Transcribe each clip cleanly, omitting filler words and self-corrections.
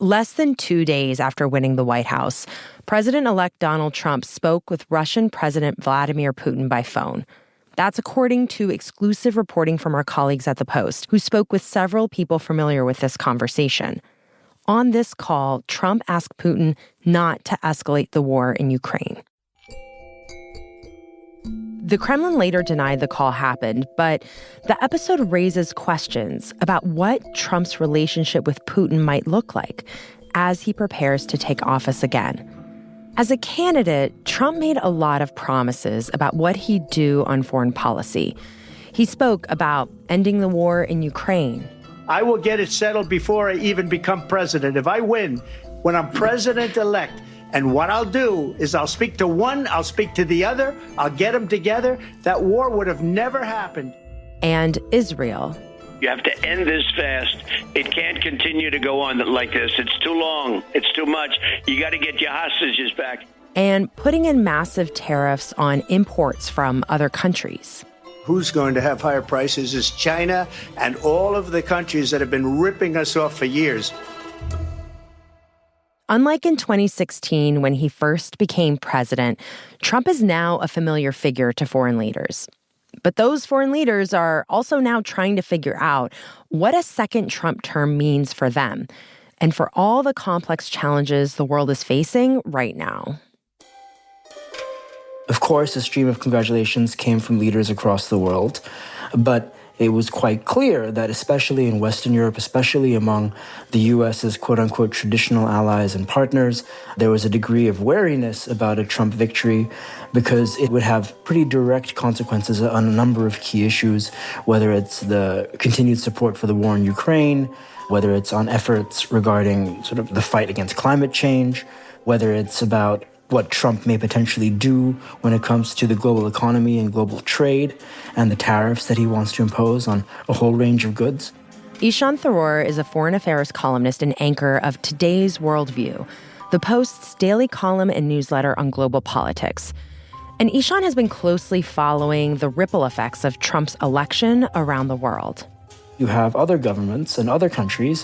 Less than 2 days after winning the White House, President-elect Donald Trump spoke with Russian President Vladimir Putin by phone. That's according to exclusive reporting from our colleagues at The Post, who spoke with several people familiar with this conversation. On this call, Trump asked Putin not to escalate the war in Ukraine. The Kremlin later denied the call happened, but the episode raises questions about what Trump's relationship with Putin might look like as he prepares to take office again. As a candidate, Trump made a lot of promises about what he'd do on foreign policy. He spoke about ending the war in Ukraine. I will get it settled before I even become president. If I win, when I'm president-elect, and what I'll do is I'll speak to one, I'll speak to the other, I'll get them together. That war would have never happened. And Israel. You have to end this fast. It can't continue to go on like this. It's too long. It's too much. You got to get your hostages back. And putting in massive tariffs on imports from other countries. Who's going to have higher prices is China and all of the countries that have been ripping us off for years. Unlike in 2016, when he first became president, Trump is now a familiar figure to foreign leaders. But those foreign leaders are also now trying to figure out what a second Trump term means for them and for all the complex challenges the world is facing right now. Of course, a stream of congratulations came from leaders across the world, but it was quite clear that especially in Western Europe, especially among the U.S.'s quote-unquote traditional allies and partners, there was a degree of wariness about a Trump victory because it would have pretty direct consequences on a number of key issues, whether it's the continued support for the war in Ukraine, whether it's on efforts regarding sort of the fight against climate change, whether it's about what Trump may potentially do when it comes to the global economy and global trade and the tariffs that he wants to impose on a whole range of goods. Ishan Tharoor is a foreign affairs columnist and anchor of Today's Worldview, the Post's daily column and newsletter on global politics. And Ishan has been closely following the ripple effects of Trump's election around the world. You have other governments and other countries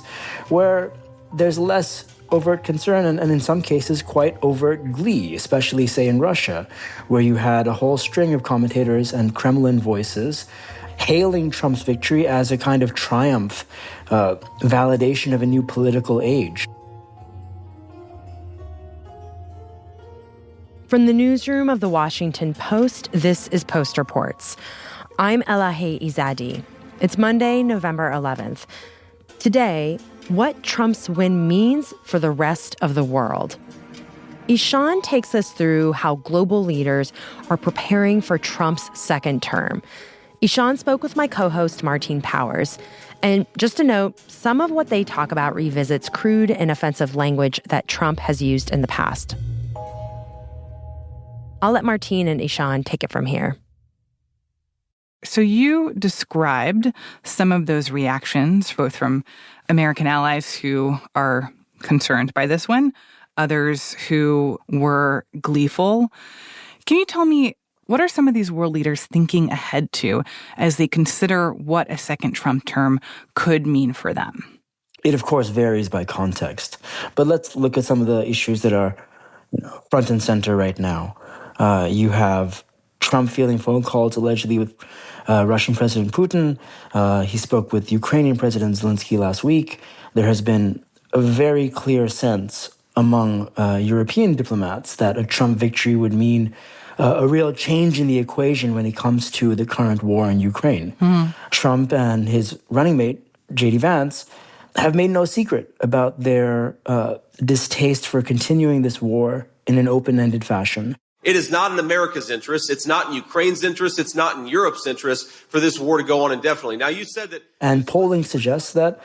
where there's less overt concern and in some cases quite overt glee, especially, say, in Russia, where you had a whole string of commentators and Kremlin voices hailing Trump's victory as a kind of triumph, validation of a new political age. From the newsroom of The Washington Post, this is Post Reports. I'm Elahe Izadi. It's Monday, November 11th. Today, what Trump's win means for the rest of the world. Ishan takes us through how global leaders are preparing for Trump's second term. Ishan spoke with my co-host, Martine Powers. And just a note, some of what they talk about revisits crude and offensive language that Trump has used in the past. I'll let Martine and Ishan take it from here. So you described some of those reactions, both from American allies who are concerned by this one, others who were gleeful. Can you tell me, what are some of these world leaders thinking ahead to as they consider what a second Trump term could mean for them? It, of course, varies by context. But let's look at some of the issues that are front and center right now. You have Trump fielding phone calls allegedly with Russian President Putin. He spoke with Ukrainian President Zelensky last week. There has been a very clear sense among European diplomats that a Trump victory would mean a real change in the equation when it comes to the current war in Ukraine. Trump and his running mate, J.D. Vance, have made no secret about their distaste for continuing this war in an open-ended fashion. It is not in America's interest. It's not in Ukraine's interest. It's not in Europe's interest for this war to go on indefinitely. Now, you said that... And polling suggests that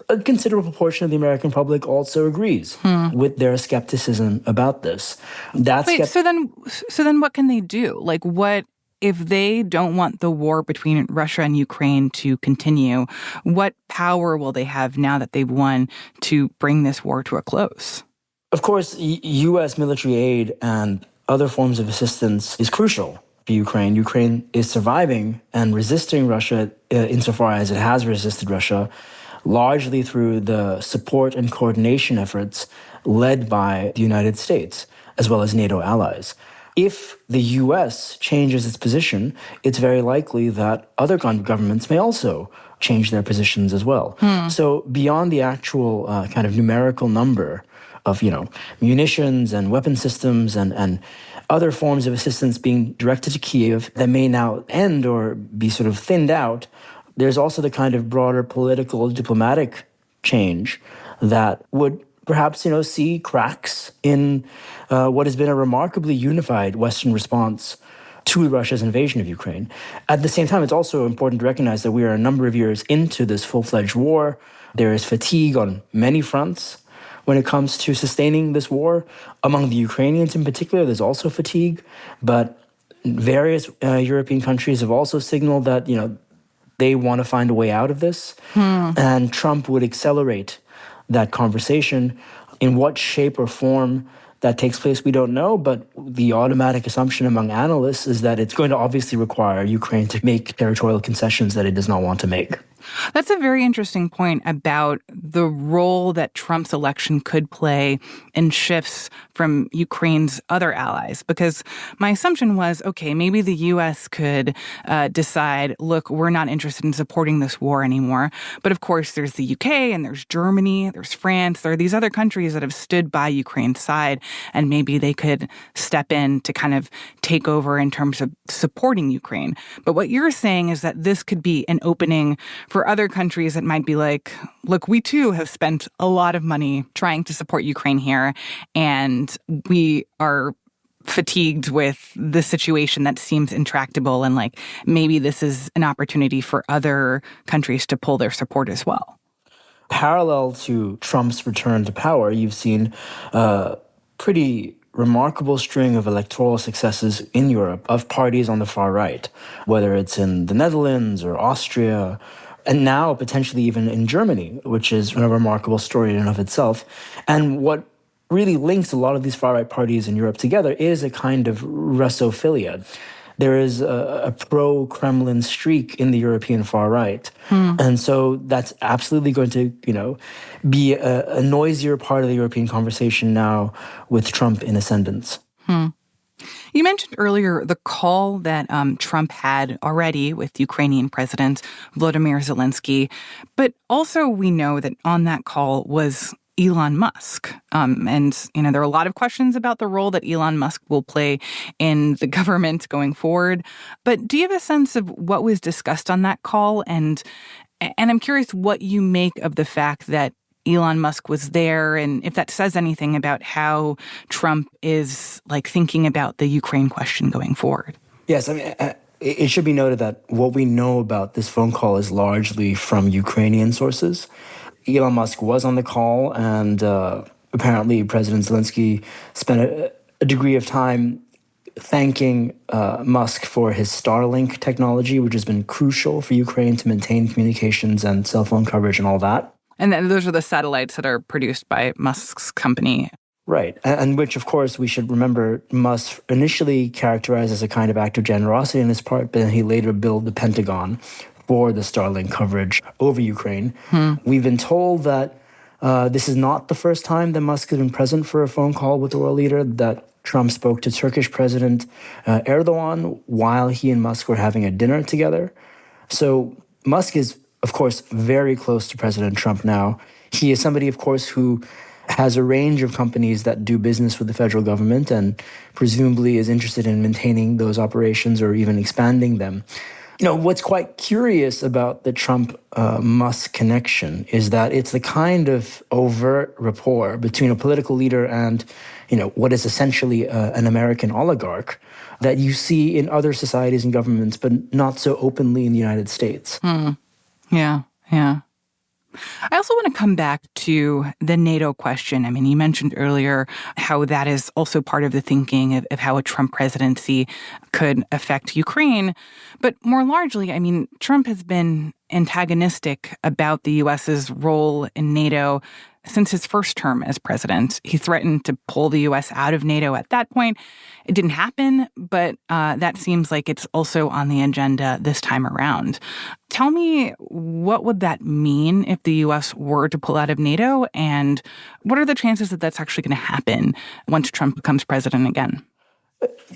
a considerable proportion of the American public also agrees with their skepticism about this. So then what can they do? Like, what if they don't want the war between Russia and Ukraine to continue? What power will they have now that they've won to bring this war to a close? Of course, U.S. military aid and other forms of assistance is crucial for Ukraine. Ukraine is surviving and resisting Russia insofar as it has resisted Russia largely through the support and coordination efforts led by the United States, as well as NATO allies. If the U.S. changes its position, it's very likely that other governments may also change their positions as well. So beyond the actual kind of numerical number of, munitions and weapon systems and other forms of assistance being directed to Kyiv that may now end or be sort of thinned out, there's also the kind of broader political, diplomatic change that would perhaps, see cracks in what has been a remarkably unified Western response to Russia's invasion of Ukraine. At the same time, it's also important to recognize that we are a number of years into this full-fledged war. There is fatigue on many fronts when it comes to sustaining this war. Among the Ukrainians in particular, there's also fatigue, but various European countries have also signaled that, they want to find a way out of this. And Trump would accelerate that conversation. In what shape or form that takes place, we don't know, but the automatic assumption among analysts is that it's going to obviously require Ukraine to make territorial concessions that it does not want to make. That's a very interesting point about the role that Trump's election could play in shifts from Ukraine's other allies. Because my assumption was, okay, maybe the U.S. could decide, look, we're not interested in supporting this war anymore. But of course, there's the U.K. and there's Germany, there's France. There are these other countries that have stood by Ukraine's side, and maybe they could step in to kind of take over in terms of supporting Ukraine. But what you're saying is that this could be an opening for other countries that might be like, look, we too have spent a lot of money trying to support Ukraine here, and we are fatigued with the situation that seems intractable, and like maybe this is an opportunity for other countries to pull their support as well. Parallel to Trump's return to power, you've seen a pretty remarkable string of electoral successes in Europe of parties on the far right, whether it's in the Netherlands or Austria, and now potentially even in Germany, which is a remarkable story in and of itself. And what really links a lot of these far-right parties in Europe together is a kind of Russophilia. There is a pro-Kremlin streak in the European far-right. And so that's absolutely going to, be a noisier part of the European conversation now with Trump in ascendance. You mentioned earlier the call that Trump had already with Ukrainian President Volodymyr Zelensky, but also we know that on that call was Elon Musk. And, there are a lot of questions about the role that Elon Musk will play in the government going forward. But do you have a sense of what was discussed on that call? And I'm curious what you make of the fact that Elon Musk was there, and if that says anything about how Trump is thinking about the Ukraine question going forward. Yes, I mean, it should be noted that what we know about this phone call is largely from Ukrainian sources. Elon Musk was on the call, and apparently President Zelensky spent a degree of time thanking Musk for his Starlink technology, which has been crucial for Ukraine to maintain communications and cell phone coverage and all that. And then those are the satellites that are produced by Musk's company. Right. And which, of course, we should remember Musk initially characterized as a kind of act of generosity on his part, but then he later billed the Pentagon for the Starlink coverage over Ukraine. We've been told that this is not the first time that Musk has been present for a phone call with the world leader, that Trump spoke to Turkish President Erdogan while he and Musk were having a dinner together. So Musk is, of course, very close to President Trump now. He is somebody, of course, who has a range of companies that do business with the federal government and presumably is interested in maintaining those operations or even expanding them. What's quite curious about the Trump-Musk connection is that it's the kind of overt rapport between a political leader and, what is essentially an American oligarch that you see in other societies and governments, but not so openly in the United States. Yeah. I also want to come back to the NATO question. I mean, you mentioned earlier how that is also part of the thinking of how a Trump presidency could affect Ukraine. But more largely, I mean, Trump has been antagonistic about the U.S.'s role in NATO since his first term as president. He threatened to pull the U.S. out of NATO at that point. It didn't happen, but that seems like it's also on the agenda this time around. Tell me, what would that mean if the U.S. were to pull out of NATO, and what are the chances that that's actually going to happen once Trump becomes president again?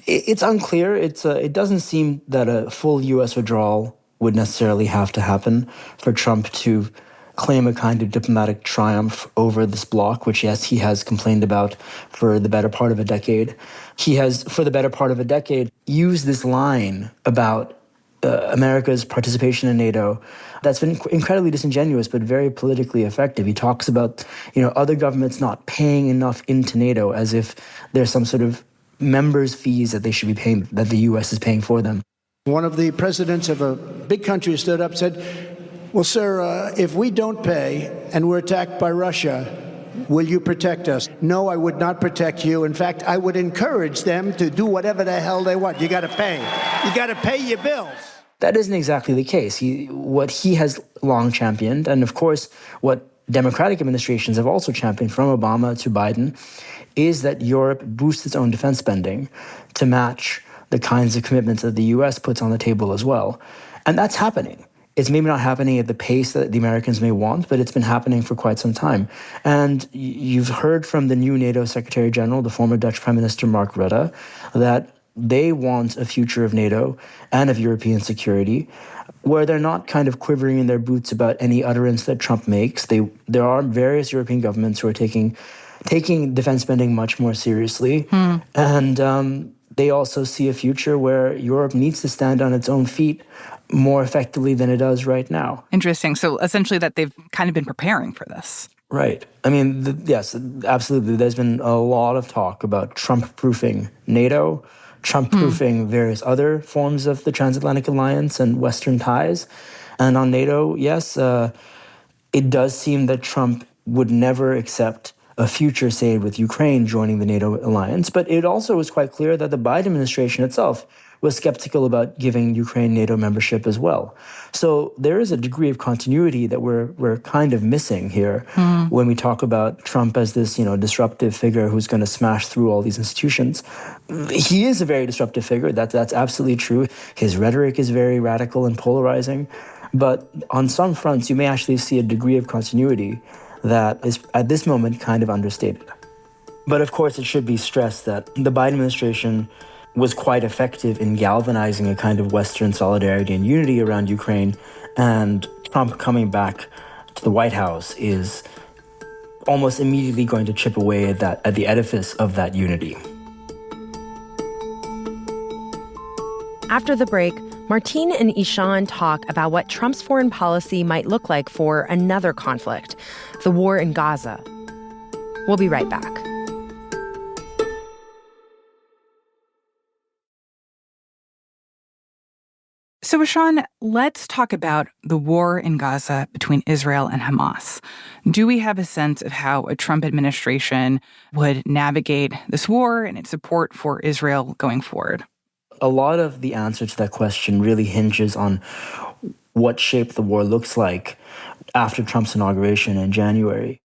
It's unclear. It doesn't seem that a full U.S. withdrawal would necessarily have to happen for Trump to claim a kind of diplomatic triumph over this bloc, which, yes, he has complained about for the better part of a decade. He has, for the better part of a decade, used this line about America's participation in NATO that's been incredibly disingenuous but very politically effective. He talks about, other governments not paying enough into NATO as if there's some sort of members' fees that they should be paying, that the U.S. is paying for them. One of the presidents of a big country stood up and said, well, sir, if we don't pay and we're attacked by Russia, will you protect us? No, I would not protect you. In fact, I would encourage them to do whatever the hell they want. You got to pay. You got to pay your bills. That isn't exactly the case. What he has long championed, and of course, what Democratic administrations have also championed from Obama to Biden, is that Europe boosts its own defense spending to match the kinds of commitments that the U.S. puts on the table as well. And that's happening. It's maybe not happening at the pace that the Americans may want, but it's been happening for quite some time. And you've heard from the new NATO Secretary General, the former Dutch Prime Minister Mark Rutte, that they want a future of NATO and of European security where they're not kind of quivering in their boots about any utterance that Trump makes. There are various European governments who are taking defense spending much more seriously. And they also see a future where Europe needs to stand on its own feet more effectively than it does right now. Interesting. So essentially that they've kind of been preparing for this. Right. I mean, yes, absolutely. There's been a lot of talk about Trump-proofing NATO, Trump-proofing various other forms of the transatlantic alliance and Western ties. And on NATO, yes, it does seem that Trump would never accept a future, say, with Ukraine joining the NATO alliance. But it also was quite clear that the Biden administration itself was skeptical about giving Ukraine NATO membership as well. So there is a degree of continuity that we're kind of missing here when we talk about Trump as this, disruptive figure who's going to smash through all these institutions. He is a very disruptive figure. That's absolutely true. His rhetoric is very radical and polarizing. But on some fronts, you may actually see a degree of continuity that is, at this moment, kind of understated. But of course, it should be stressed that the Biden administration was quite effective in galvanizing a kind of Western solidarity and unity around Ukraine, and Trump coming back to the White House is almost immediately going to chip away at the edifice of that unity. After the break, Martine and Ishan talk about what Trump's foreign policy might look like for another conflict, the war in Gaza. We'll be right back. So, Ishan, let's talk about the war in Gaza between Israel and Hamas. Do we have a sense of how a Trump administration would navigate this war and its support for Israel going forward? A lot of the answer to that question really hinges on what shape the war looks like after Trump's inauguration in January.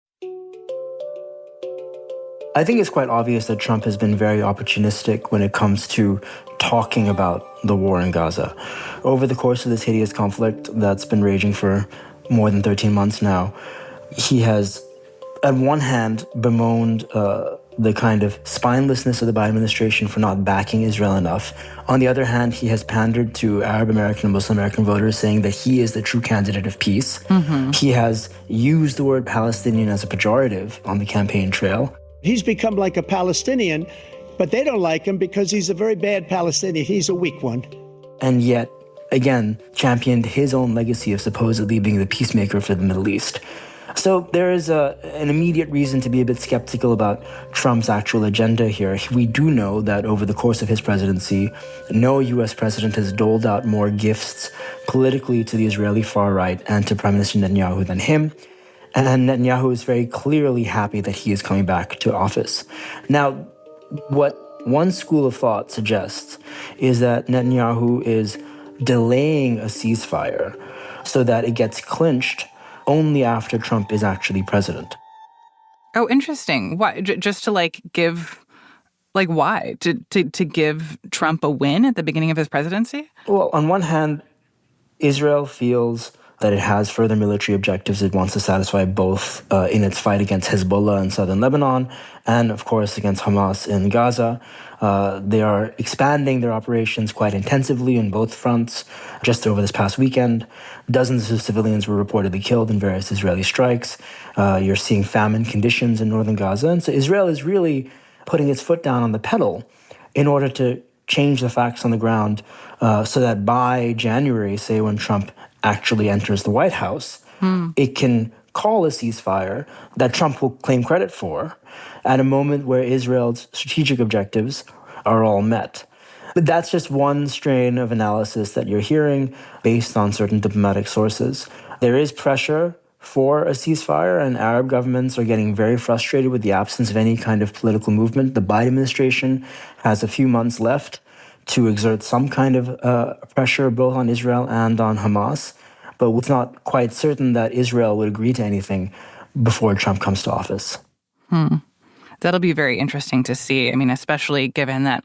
I think it's quite obvious that Trump has been very opportunistic when it comes to talking about the war in Gaza. Over the course of this hideous conflict that's been raging for more than 13 months now, he has, on one hand, bemoaned the kind of spinelessness of the Biden administration for not backing Israel enough. On the other hand, he has pandered to Arab American and Muslim American voters, saying that he is the true candidate of peace. He has used the word Palestinian as a pejorative on the campaign trail. He's become like a Palestinian, but they don't like him because he's a very bad Palestinian. He's a weak one. And yet, again, championed his own legacy of supposedly being the peacemaker for the Middle East. So there is an immediate reason to be a bit skeptical about Trump's actual agenda here. We do know that over the course of his presidency, no U.S. president has doled out more gifts politically to the Israeli far right and to Prime Minister Netanyahu than him. And Netanyahu is very clearly happy that he is coming back to office. Now, what one school of thought suggests is that Netanyahu is delaying a ceasefire so that it gets clinched only after Trump is actually president. Oh, interesting. Why? Just to give, why? To give Trump a win at the beginning of his presidency? Well, on one hand, Israel feels that it has further military objectives it wants to satisfy both in its fight against Hezbollah in southern Lebanon and, of course, against Hamas in Gaza. They are expanding their operations quite intensively in both fronts. Just over this past weekend, dozens of civilians were reportedly killed in various Israeli strikes. You're seeing famine conditions in northern Gaza. And so Israel is really putting its foot down on the pedal in order to change the facts on the ground so that by January, say when Trump actually enters the White House, it can call a ceasefire that Trump will claim credit for at a moment where Israel's strategic objectives are all met. But that's just one strain of analysis that you're hearing based on certain diplomatic sources. There is pressure for a ceasefire, and Arab governments are getting very frustrated with the absence of any kind of political movement. The Biden administration has a few months left to exert some kind of pressure both on Israel and on Hamas, but it's not quite certain that Israel would agree to anything before Trump comes to office. That'll be very interesting to see. I mean, especially given that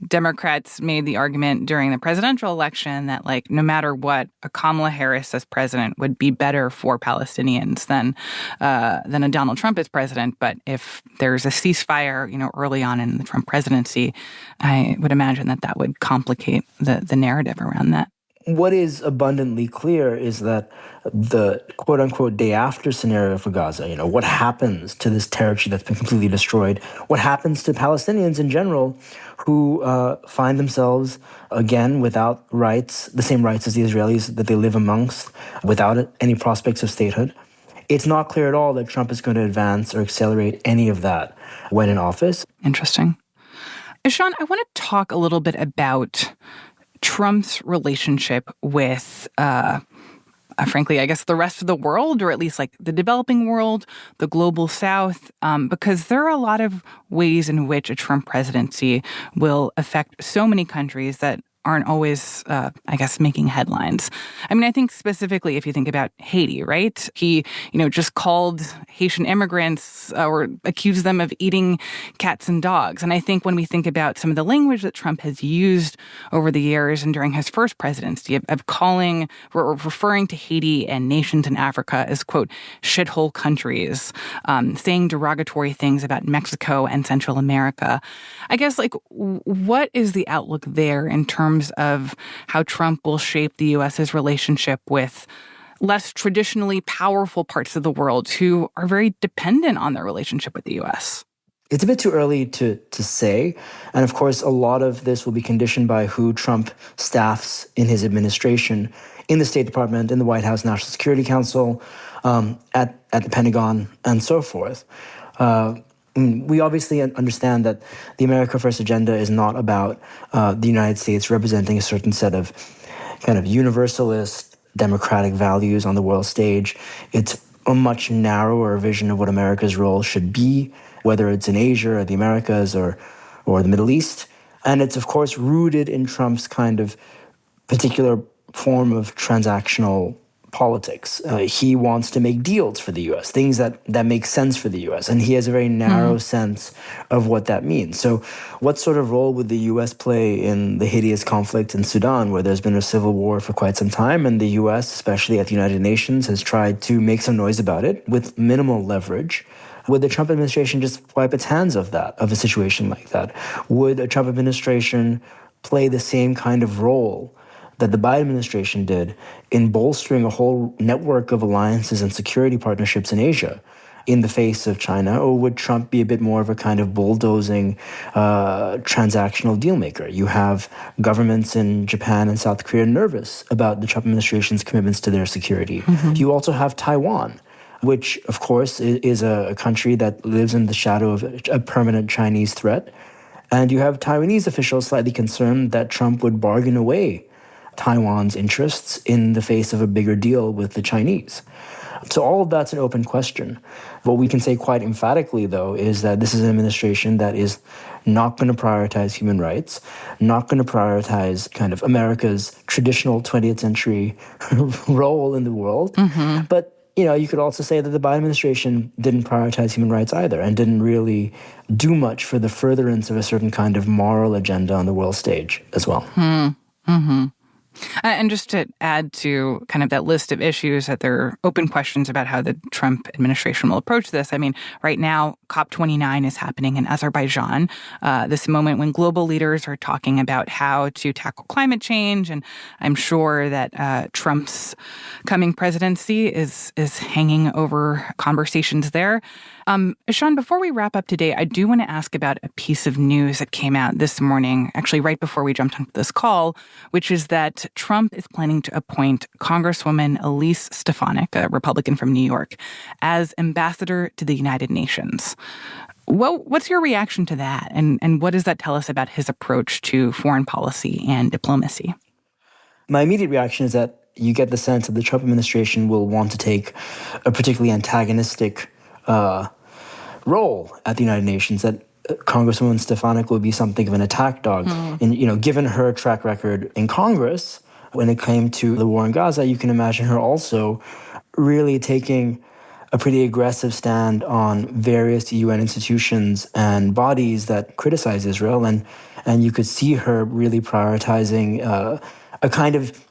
Democrats made the argument during the presidential election that, no matter what, a Kamala Harris as president would be better for Palestinians than a Donald Trump as president. But if there's a ceasefire, early on in the Trump presidency, I would imagine that would complicate the narrative around that. What is abundantly clear is that the quote-unquote day-after scenario for Gaza, what happens to this territory that's been completely destroyed, what happens to Palestinians in general who find themselves, again, without rights, the same rights as the Israelis that they live amongst, without any prospects of statehood. It's not clear at all that Trump is going to advance or accelerate any of that when in office. Interesting. Sean, I want to talk a little bit about Trump's relationship with, frankly, I guess the rest of the world, or at least the developing world, the global south, because there are a lot of ways in which a Trump presidency will affect so many countries that aren't always, making headlines. I mean, I think specifically if you think about Haiti, right? He, just called Haitian immigrants or accused them of eating cats and dogs. And I think when we think about some of the language that Trump has used over the years and during his first presidency of calling or referring to Haiti and nations in Africa as, quote, shithole countries, saying derogatory things about Mexico and Central America, I guess, what is the outlook there in terms of how Trump will shape the U.S.'s relationship with less traditionally powerful parts of the world who are very dependent on their relationship with the U.S.? It's a bit too early to say. And of course, a lot of this will be conditioned by who Trump staffs in his administration, in the State Department, in the White House National Security Council, at the Pentagon, and so forth. We obviously understand that the America First agenda is not about the United States representing a certain set of kind of universalist democratic values on the world stage. It's a much narrower vision of what America's role should be, whether it's in Asia or the Americas or the Middle East. And it's, of course, rooted in Trump's kind of particular form of transactional politics. He wants to make deals for the U.S., things that make sense for the U.S., and he has a very narrow sense of what that means. So what sort of role would the U.S. play in the hideous conflict in Sudan, where there's been a civil war for quite some time, and the U.S., especially at the United Nations, has tried to make some noise about it with minimal leverage? Would the Trump administration just wipe its hands of a situation like that? Would a Trump administration play the same kind of role that the Biden administration did in bolstering a whole network of alliances and security partnerships in Asia in the face of China? Or would Trump be a bit more of a kind of bulldozing transactional dealmaker? You have governments in Japan and South Korea nervous about the Trump administration's commitments to their security. You also have Taiwan, which, of course, is a country that lives in the shadow of a permanent Chinese threat. And you have Taiwanese officials slightly concerned that Trump would bargain away Taiwan's interests in the face of a bigger deal with the Chinese. So all of that's an open question. What we can say quite emphatically, though, is that this is an administration that is not going to prioritize human rights, not going to prioritize kind of America's traditional 20th century role in the world, but you could also say that the Biden administration didn't prioritize human rights either and didn't really do much for the furtherance of a certain kind of moral agenda on the world stage as well. Mm-hmm. And just to add to kind of that list of issues, that there are open questions about how the Trump administration will approach this. I mean, right now, COP29 is happening in Azerbaijan, this moment when global leaders are talking about how to tackle climate change. And I'm sure that Trump's coming presidency is hanging over conversations there. Ishan, before we wrap up today, I do want to ask about a piece of news that came out this morning, actually right before we jumped onto this call, which is that Trump is planning to appoint Congresswoman Elise Stefanik, a Republican from New York, as ambassador to the United Nations. Well, what's your reaction to that? And what does that tell us about his approach to foreign policy and diplomacy? My immediate reaction is that you get the sense that the Trump administration will want to take a particularly antagonistic role at the United Nations, that Congresswoman Stefanik will be something of an attack dog. And, given her track record in Congress, when it came to the war in Gaza, you can imagine her also really taking a pretty aggressive stand on various UN institutions and bodies that criticize Israel. And you could see her really prioritizing a kind of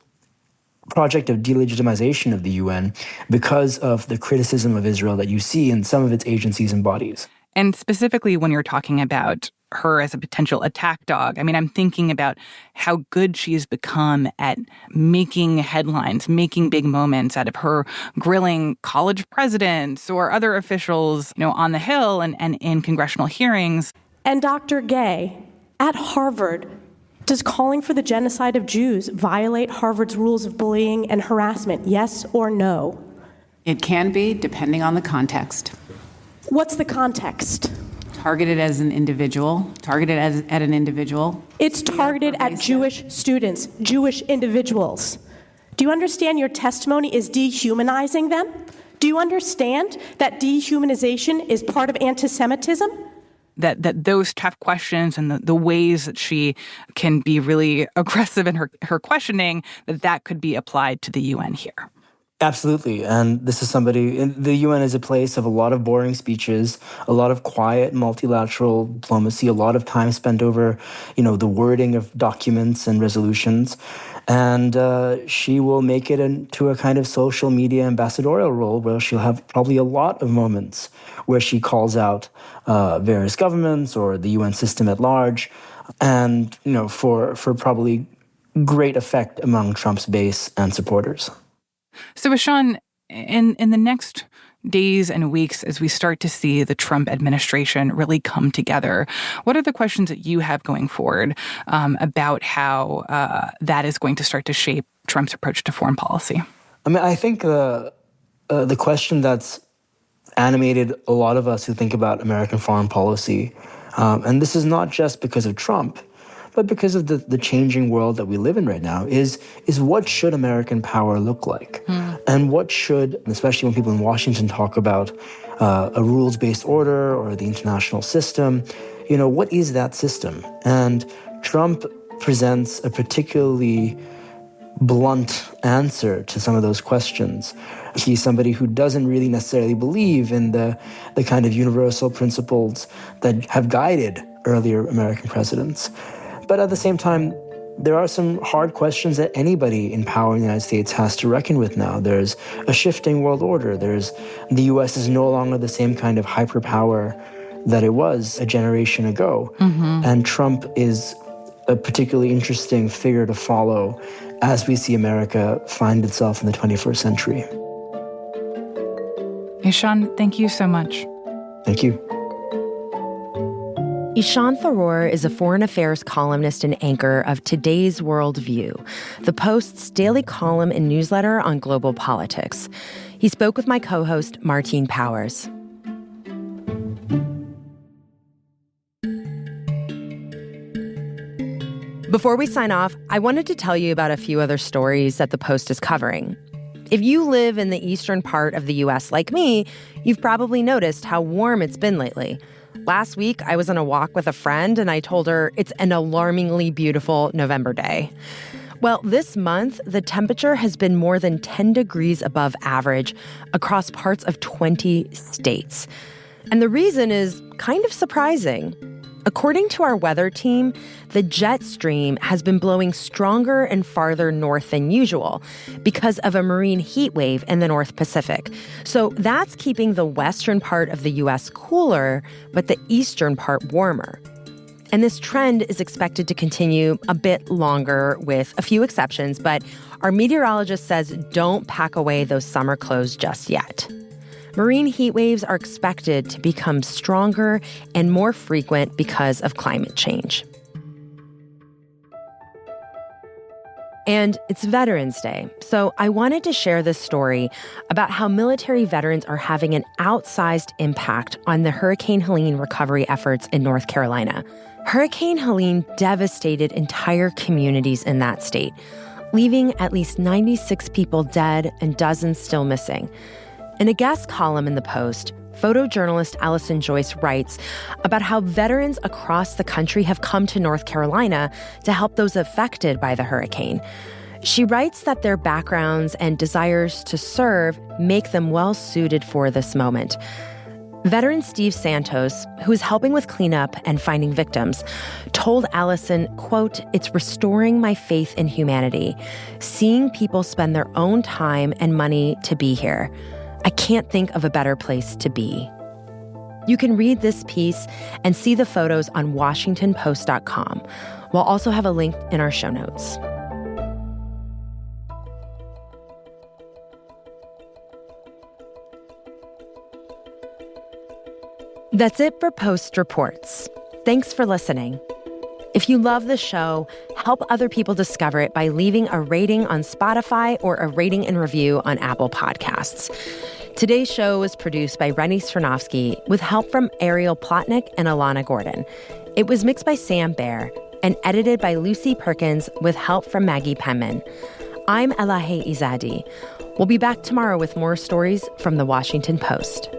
project of delegitimization of the UN because of the criticism of Israel that you see in some of its agencies and bodies. And specifically when you're talking about her as a potential attack dog, I mean, I'm thinking about how good she's become at making headlines, making big moments out of her grilling college presidents or other officials, on the Hill and in congressional hearings. And Dr. Gay, at Harvard, does calling for the genocide of Jews violate Harvard's rules of bullying and harassment, yes or no? It can be, depending on the context. What's the context? Targeted at an individual. It's targeted at Jewish students, Jewish individuals. Do you understand your testimony is dehumanizing them? Do you understand that dehumanization is part of anti-Semitism? That those tough questions and the ways that she can be really aggressive in her questioning, that could be applied to the UN here. Absolutely. And this is the UN is a place of a lot of boring speeches, a lot of quiet multilateral diplomacy, a lot of time spent over, the wording of documents and resolutions. And she will make it into a kind of social media ambassadorial role where she'll have probably a lot of moments where she calls out various governments or the UN system at large, and, for probably great effect among Trump's base and supporters. So, Ishan, in the next days and weeks, as we start to see the Trump administration really come together, what are the questions that you have going forward about how that is going to start to shape Trump's approach to foreign policy? I mean, I think the question that's animated a lot of us who think about American foreign policy, and this is not just because of Trump, but because of the changing world that we live in right now, is what should American power look like? And what should, especially when people in Washington talk about a rules-based order or the international system, what is that system? And Trump presents a particularly blunt answer to some of those questions. He's somebody who doesn't really necessarily believe in the kind of universal principles that have guided earlier American presidents. But at the same time, there are some hard questions that anybody in power in the United States has to reckon with now. There's a shifting world order. The U.S. is no longer the same kind of hyperpower that it was a generation ago. And Trump is a particularly interesting figure to follow as we see America find itself in the 21st century. Ishan, thank you so much. Thank you. Ishan Tharoor is a foreign affairs columnist and anchor of Today's World View, the Post's daily column and newsletter on global politics. He spoke with my co-host, Martine Powers. Before we sign off, I wanted to tell you about a few other stories that the Post is covering. If you live in the eastern part of the U.S. like me, you've probably noticed how warm it's been lately. Last week, I was on a walk with a friend, and I told her it's an alarmingly beautiful November day. Well, this month, the temperature has been more than 10 degrees above average across parts of 20 states. And the reason is kind of surprising. According to our weather team, the jet stream has been blowing stronger and farther north than usual because of a marine heat wave in the North Pacific. So that's keeping the western part of the U.S. cooler, but the eastern part warmer. And this trend is expected to continue a bit longer with a few exceptions, but our meteorologist says don't pack away those summer clothes just yet. Marine heat waves are expected to become stronger and more frequent because of climate change. And it's Veterans Day, so I wanted to share this story about how military veterans are having an outsized impact on the Hurricane Helene recovery efforts in North Carolina. Hurricane Helene devastated entire communities in that state, leaving at least 96 people dead and dozens still missing. In a guest column in the Post, photojournalist Allison Joyce writes about how veterans across the country have come to North Carolina to help those affected by the hurricane. She writes that their backgrounds and desires to serve make them well suited for this moment. Veteran Steve Santos, who is helping with cleanup and finding victims, told Allison, quote, "It's restoring my faith in humanity, seeing people spend their own time and money to be here. I can't think of a better place to be." You can read this piece and see the photos on WashingtonPost.com. We'll also have a link in our show notes. That's it for Post Reports. Thanks for listening. If you love the show, help other people discover it by leaving a rating on Spotify or a rating and review on Apple Podcasts. Today's show was produced by Rennie Svirnovsky with help from Ariel Plotnick and Alana Gordon. It was mixed by Sam Baer and edited by Lucy Perkins with help from Maggie Penman. I'm Elahe Izadi. We'll be back tomorrow with more stories from the Washington Post.